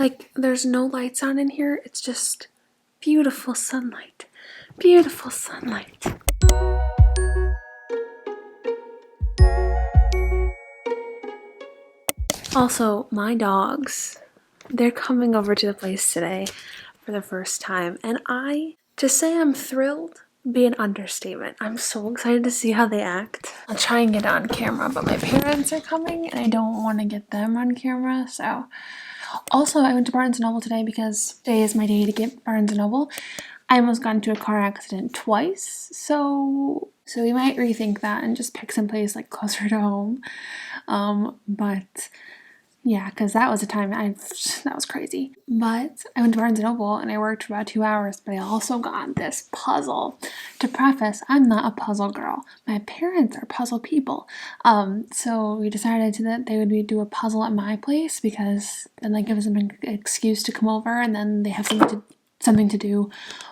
Like, there's no lights on in here. It's just beautiful sunlight. Beautiful sunlight. Also, my dogs, they're coming over to the place today for the first time, and to say I'm thrilled would be an understatement. I'm so excited to see how they act. I'll try and get on camera, but my parents are coming and I don't want to get them on camera, so. Also, I went to Barnes & Noble today because today is my day to get Barnes & Noble. I almost got into a car accident twice, so we might rethink that and just pick someplace like closer to home. But yeah, because that was a time that was crazy. But I went to Barnes & Noble and I worked for about 2 hours, but I also got this puzzle. To preface, I'm not a puzzle girl. My parents are puzzle people. So we decided that they would do a puzzle at my place because then that gives them an excuse to come over and then they have something to do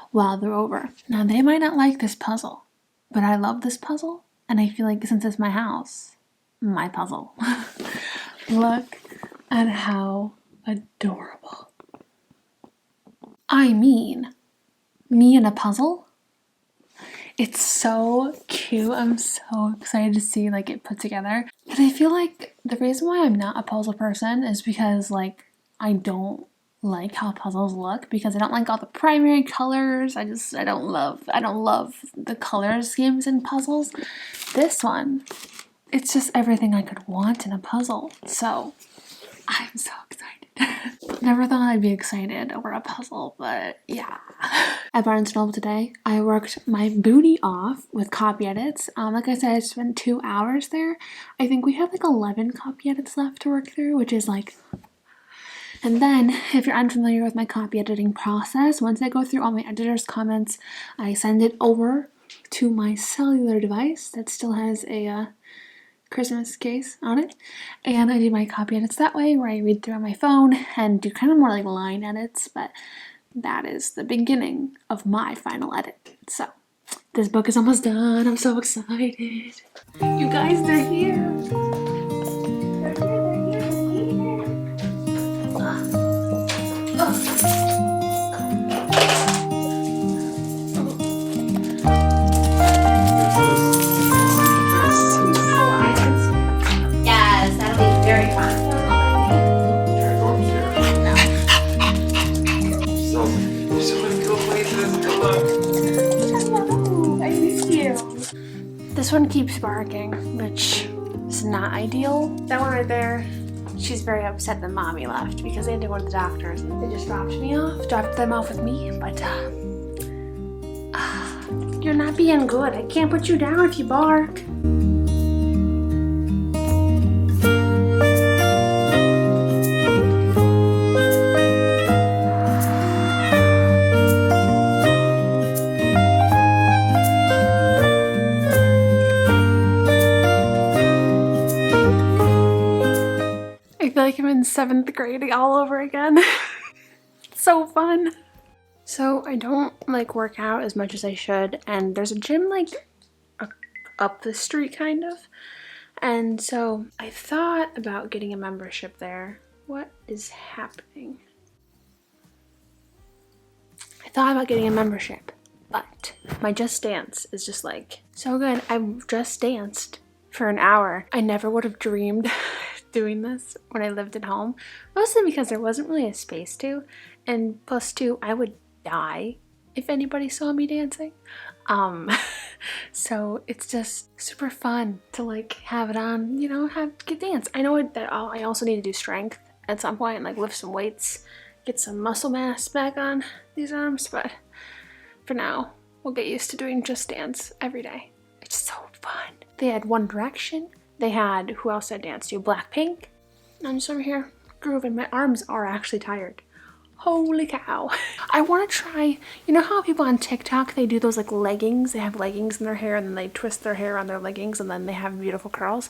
while they're over. Now, they might not like this puzzle, but I love this puzzle, and I feel like since it's my house, my puzzle. Look at how adorable. I mean, me in a puzzle? It's so cute. I'm so excited to see like it put together. But I feel like the reason why I'm not a puzzle person is because like I don't like how puzzles look, because I don't like all the primary colors. I don't love the color schemes in puzzles. This one, it's just everything I could want in a puzzle. So I'm so excited. Never thought I'd be excited over a puzzle, but yeah. At Barnes & Noble today, I worked my booty off with copy edits. Like I said, I spent 2 hours there. I think we have like 11 copy edits left to work through, which is like... And then, if you're unfamiliar with my copy editing process, once I go through all my editor's comments, I send it over to my cellular device that still has a Christmas case on it, and I do my copy edits that way, where I read through on my phone and do kind of more like line edits, but that is the beginning of my final edit. So, this book is almost done. I'm so excited. You guys, they're here. This one keeps barking, which is not ideal. That one right there, she's very upset that mommy left because they had to go to the doctors. They just dropped them off with me, but you're not being good. I can't put you down if you bark. I feel like I'm in 7th grade all over again. It's so fun. So I don't like work out as much as I should, and there's a gym like up the street kind of, and so I thought about getting a membership there. What is happening? I thought about getting a membership, but my Just Dance is just like so good. I've just danced for an hour. I never would have dreamed doing this when I lived at home, mostly because there wasn't really a space to, and plus two, I would die if anybody saw me dancing. So it's just super fun to like have it on, you know, get dance. I know that I also need to do strength at some point and like lift some weights, get some muscle mass back on these arms, but for now, we'll get used to doing Just Dance every day. It's so fun. They had One Direction. They had, who else I danced to? Blackpink. I'm just over here grooving. My arms are actually tired. Holy cow. I want to try, you know how people on TikTok, they do those like leggings? They have leggings in their hair and then they twist their hair on their leggings and then they have beautiful curls.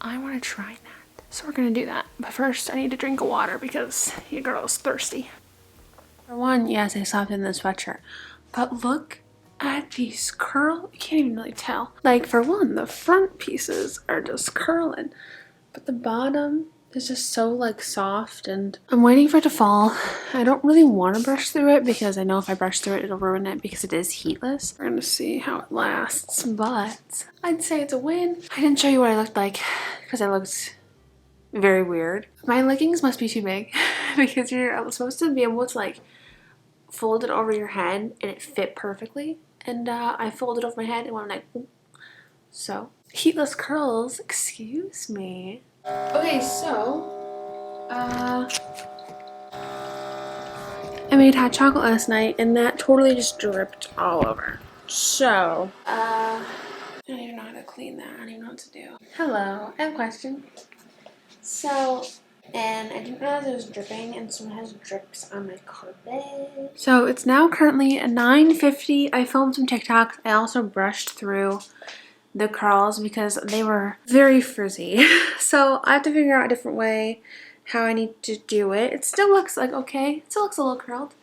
I want to try that. So we're going to do that. But first, I need to drink water because your girl's thirsty. For one, yes, I stopped in the sweatshirt. But look at these curl, you can't even really tell. Like for one, the front pieces are just curling, but the bottom It's just so like soft, and I'm waiting for it to fall. I don't really want to brush through it because I know if I brush through it, it'll ruin it because it is heatless. We're gonna see how it lasts, but I'd say it's a win. I didn't show you what I looked like because I looked very weird. My leggings must be too big because you're supposed to be able to like fold it over your head and it fit perfectly. And I folded over my head and went like, ooh. So heatless curls, excuse me. Okay, so I made hot chocolate last night and that totally just dripped all over. So I don't even know how to clean that. I don't even know what to do. Hello, I have a question. So, and I didn't realize it was dripping, and so it has drips on my carpet. So it's now currently 9:50. I filmed some TikToks. I also brushed through the curls because they were very frizzy. So I have to figure out a different way how I need to do it. It still looks like okay. It still looks a little curled.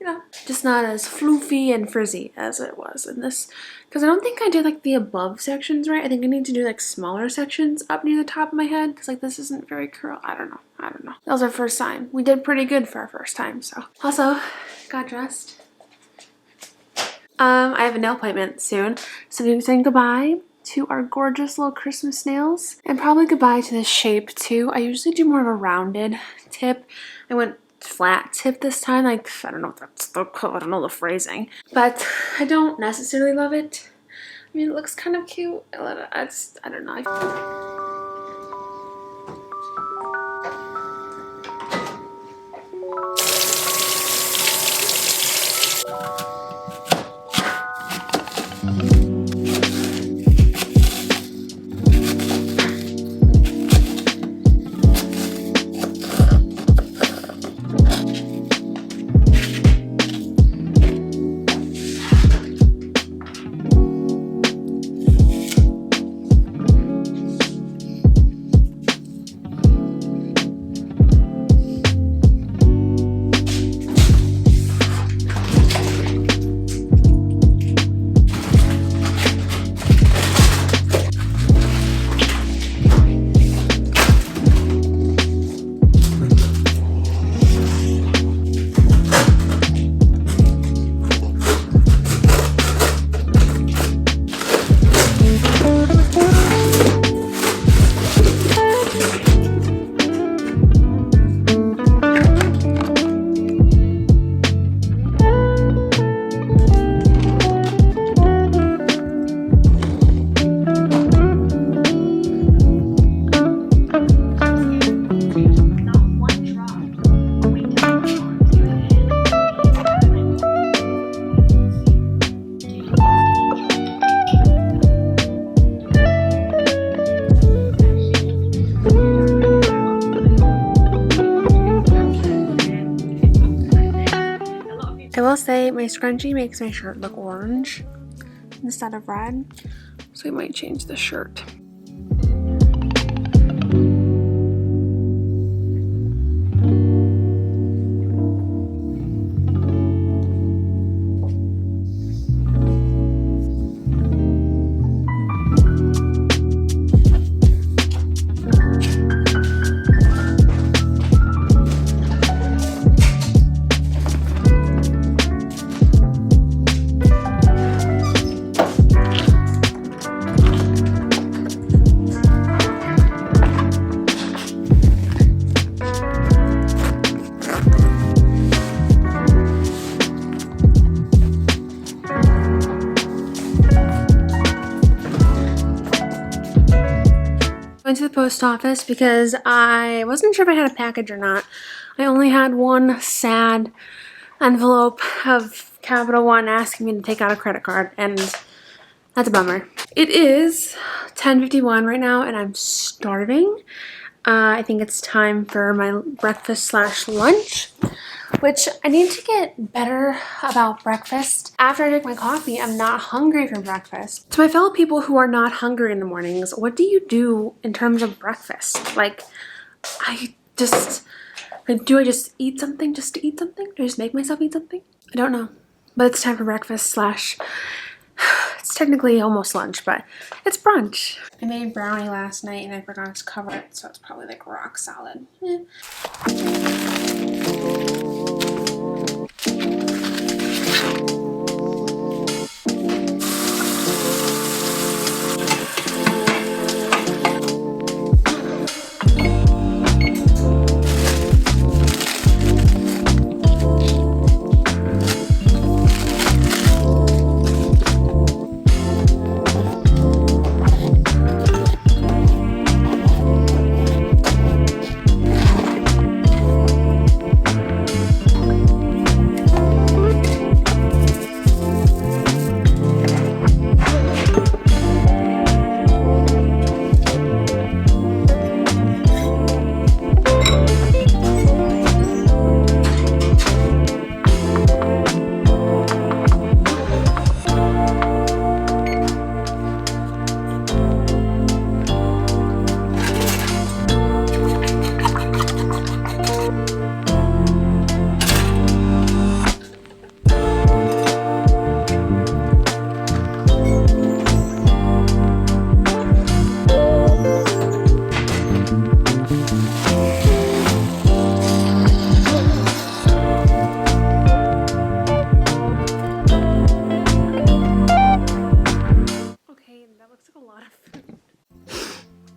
You know, just not as floofy and frizzy as it was in this. Because I don't think I did like the above sections right. I think I need to do like smaller sections up near the top of my head because like this isn't very curl. I don't know. That was our first time. We did pretty good for our first time. So also got dressed. I have a nail appointment soon, so we're saying goodbye to our gorgeous little Christmas nails and probably goodbye to this shape too. I usually do more of a rounded tip. I went flat tip this time. Like I don't know if that's the I don't know the phrasing, but I don't necessarily love it. I mean, it looks kind of cute. I don't know. I will say my scrunchie makes my shirt look orange instead of red, so I might change the shirt. Went to the post office because I wasn't sure if I had a package or not. I only had one sad envelope of Capital One asking me to take out a credit card, and that's a bummer. It is 10:51 right now and I'm starving. I think it's time for my breakfast / lunch, which I need to get better about breakfast. After I drink my coffee, I'm not hungry for breakfast. To my fellow people who are not hungry in the mornings, what do you do in terms of breakfast? Like, do I just eat something just to eat something? Do I just make myself eat something? I don't know. But it's time for breakfast / it's technically almost lunch, but it's brunch. I made brownie last night and I forgot to cover it, so it's probably like rock solid.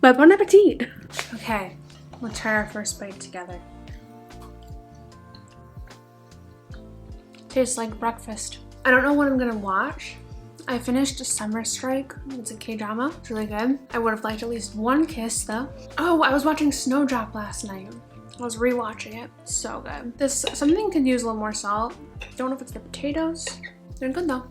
But bon appetit! Okay, let's try our first bite together. Tastes like breakfast. I don't know what I'm gonna watch. I finished Summer Strike. It's a K-drama. It's really good. I would have liked at least one kiss though. Oh, I was watching Snowdrop last night. I was rewatching it. So good. This something could use a little more salt. Don't know if it's the potatoes. They're good though.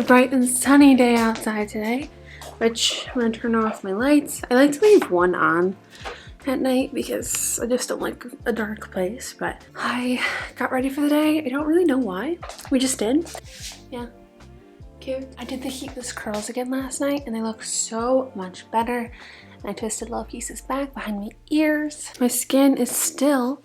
Bright and sunny day outside today, which I'm gonna turn off my lights. I like to leave one on at night because I just don't like a dark place, but I got ready for the day. I don't really know why. We just did. Yeah, cute. I did the heatless curls again last night and they look so much better. I twisted little pieces back behind my ears. My skin is still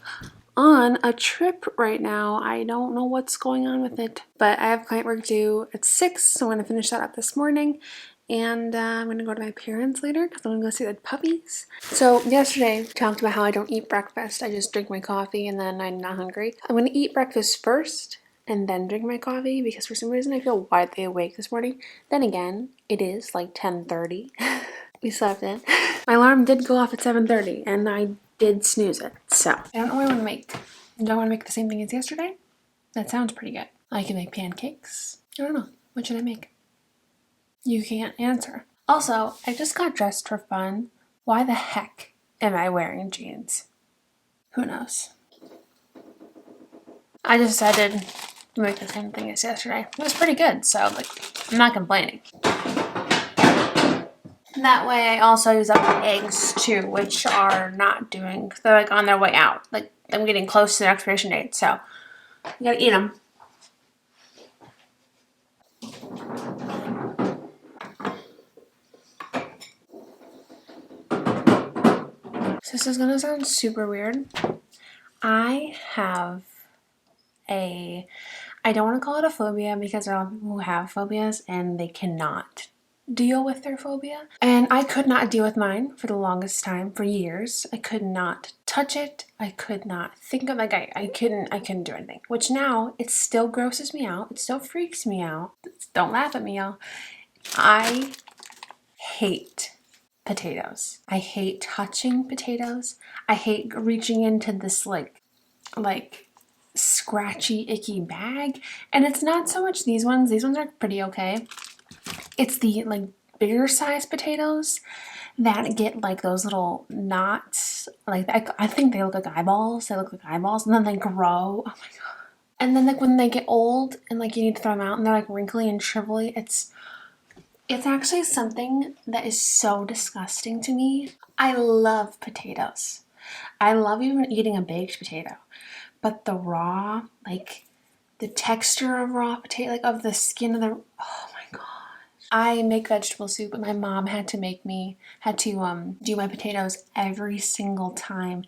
on a trip right now. I don't know what's going on with it, but I have client work due at 6, so I'm going to finish that up this morning, and I'm going to go to my parents later because I'm going to go see the puppies. So yesterday we talked about how I don't eat breakfast. I just drink my coffee and then I'm not hungry. I'm going to eat breakfast first and then drink my coffee because for some reason I feel widely awake this morning. Then again, it is like 10:30. We slept in. My alarm did go off at 7:30 and I did snooze it, so I don't know what I want to make. Do I want to make the same thing as yesterday? That sounds pretty good. I can make pancakes. I don't know. What should I make? You can't answer. Also, I just got dressed for fun. Why the heck am I wearing jeans? Who knows? I just decided to make the same thing as yesterday. It was pretty good, so like, I'm not complaining. That way I also use up the eggs too, which are not doing, they're like on their way out. Like I'm getting close to their expiration date, so you gotta eat them. So this is gonna sound super weird. I have I don't want to call it a phobia because there are a lot of people who have phobias and they cannot deal with their phobia. And I could not deal with mine for the longest time, for years. I could not touch it. I could not think of, like, I couldn't do anything. Which now, it still grosses me out. It still freaks me out. Don't laugh at me, y'all. I hate potatoes. I hate touching potatoes. I hate reaching into this like scratchy, icky bag. And it's not so much these ones. These ones are pretty okay. It's the like bigger size potatoes that get like those little knots. Like I think they look like eyeballs. They look like eyeballs, and then they grow. Oh my god! And then like when they get old and like you need to throw them out, and they're like wrinkly and shrivelly. It's actually something that is so disgusting to me. I love potatoes. I love even eating a baked potato, but the raw, like the texture of raw potato, like of the skin of the, oh my god. I make vegetable soup, but my mom had to do my potatoes every single time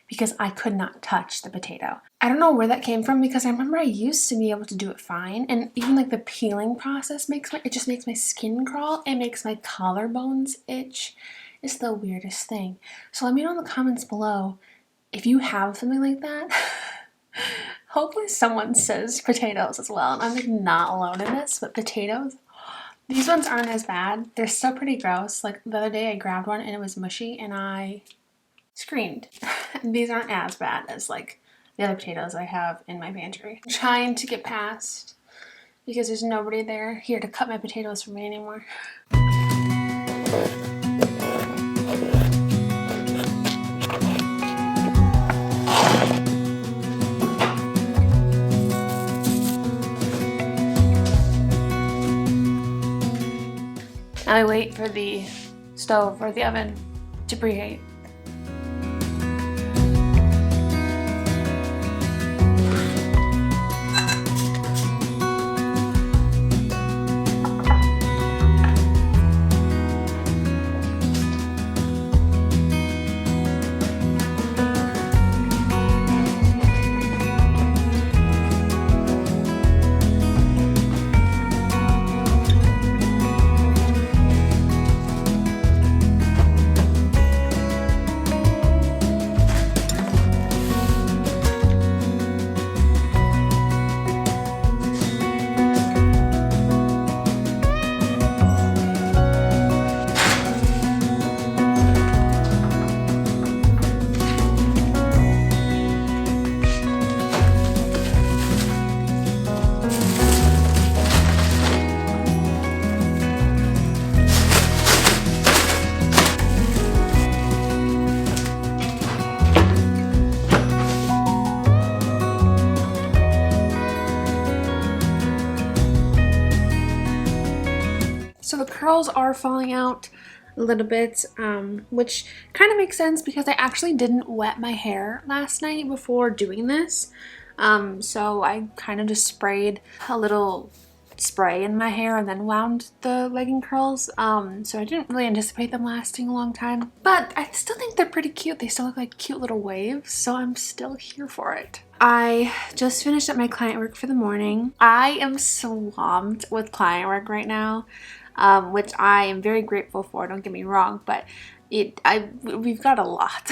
because I could not touch the potato. I don't know where that came from because I remember I used to be able to do it fine, and even like the peeling process it just makes my skin crawl. It makes my collarbones itch. It's the weirdest thing. So let me know in the comments below if you have something like that. Hopefully someone says potatoes as well, and I'm like not alone in this, but potatoes, these ones aren't as bad. They're still pretty gross. Like the other day I grabbed one and it was mushy and I screamed. And these aren't as bad as like the other potatoes I have in my pantry. I'm trying to get past because there's nobody there here to cut my potatoes for me anymore. I wait for the stove or the oven to preheat. So the curls are falling out a little bit, which kind of makes sense because I actually didn't wet my hair last night before doing this. So I kind of just sprayed a little spray in my hair and then wound the legging curls. So I didn't really anticipate them lasting a long time, but I still think they're pretty cute. They still look like cute little waves, so I'm still here for it. I just finished up my client work for the morning. I am swamped with client work right now, which I am very grateful for, don't get me wrong, but we've got a lot.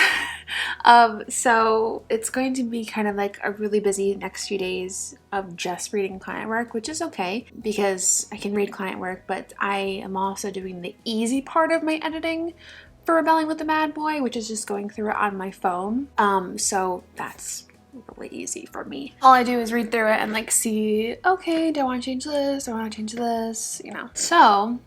So it's going to be kind of like a really busy next few days of just reading client work, which is okay because I can read client work, but I am also doing the easy part of my editing for Rebelling with the Bad Boy, which is just going through it on my phone. So that's really easy for me. All I do is read through it and like see, okay, do I want to change this? Do I want to change this? You know. So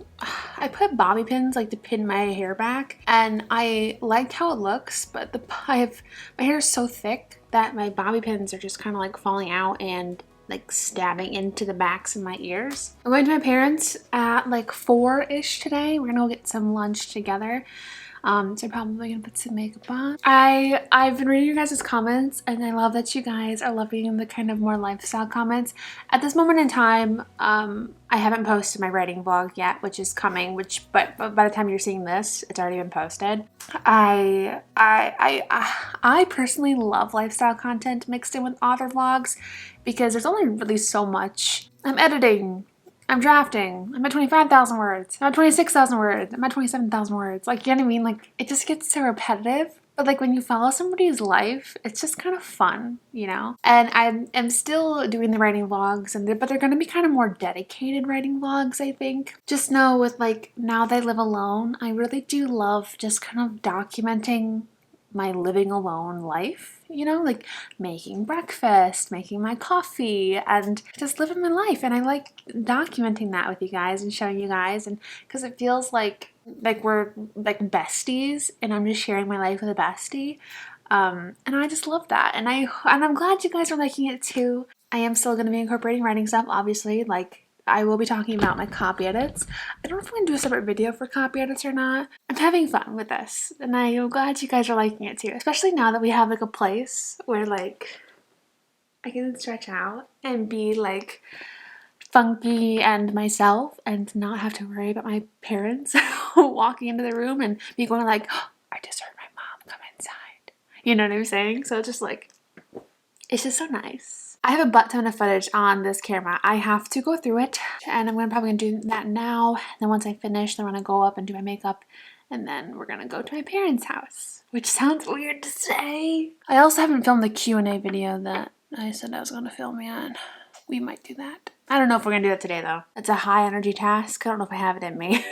I put bobby pins like to pin my hair back, and I liked how it looks, but my hair is so thick that my bobby pins are just kind of like falling out and like stabbing into the backs of my ears. I'm going to my parents at like 4-ish today. We're gonna go get some lunch together. So I'm probably gonna put some makeup on. I've been reading your guys' comments, and I love that you guys are loving the kind of more lifestyle comments. At this moment in time, I haven't posted my writing vlog yet, which is coming, but by the time you're seeing this, it's already been posted. I personally love lifestyle content mixed in with author vlogs because there's only really so much. I'm editing, I'm drafting, I'm at 25,000 words, I'm at 26,000 words, I'm at 27,000 words. Like, you know what I mean? Like, it just gets so repetitive. But like when you follow somebody's life, it's just kind of fun, you know? And I'm still doing the writing vlogs, but they're going to be kind of more dedicated writing vlogs, I think. Just know with like, now that I live alone, I really do love just kind of documenting my living alone life, you know, like making breakfast, making my coffee, and just living my life. And I like documenting that with you guys and showing you guys, and because it feels like we're like besties, and I'm just sharing my life with a bestie. And I just love that, and I'm glad you guys are liking it too. I am still going to be incorporating writing stuff, obviously. Like, I will be talking about my copy edits. I don't know if I'm going to do a separate video for copy edits or not. I'm having fun with this, and I am glad you guys are liking it too, especially now that we have like a place where like I can stretch out and be like funky and myself and not have to worry about my parents walking into the room and be going like, oh, I just heard my mom come inside. You know what I'm saying? So just like, it's just so nice. I have a butt ton of footage on this camera. I have to go through it, and I'm probably gonna do that now. Then once I finish, then I'm gonna go up and do my makeup, and then we're gonna go to my parents' house, which sounds weird to say. I also haven't filmed the Q&A video that I said I was gonna film yet. We might do that. I don't know if we're gonna do that today though. It's a high energy task. I don't know if I have it in me.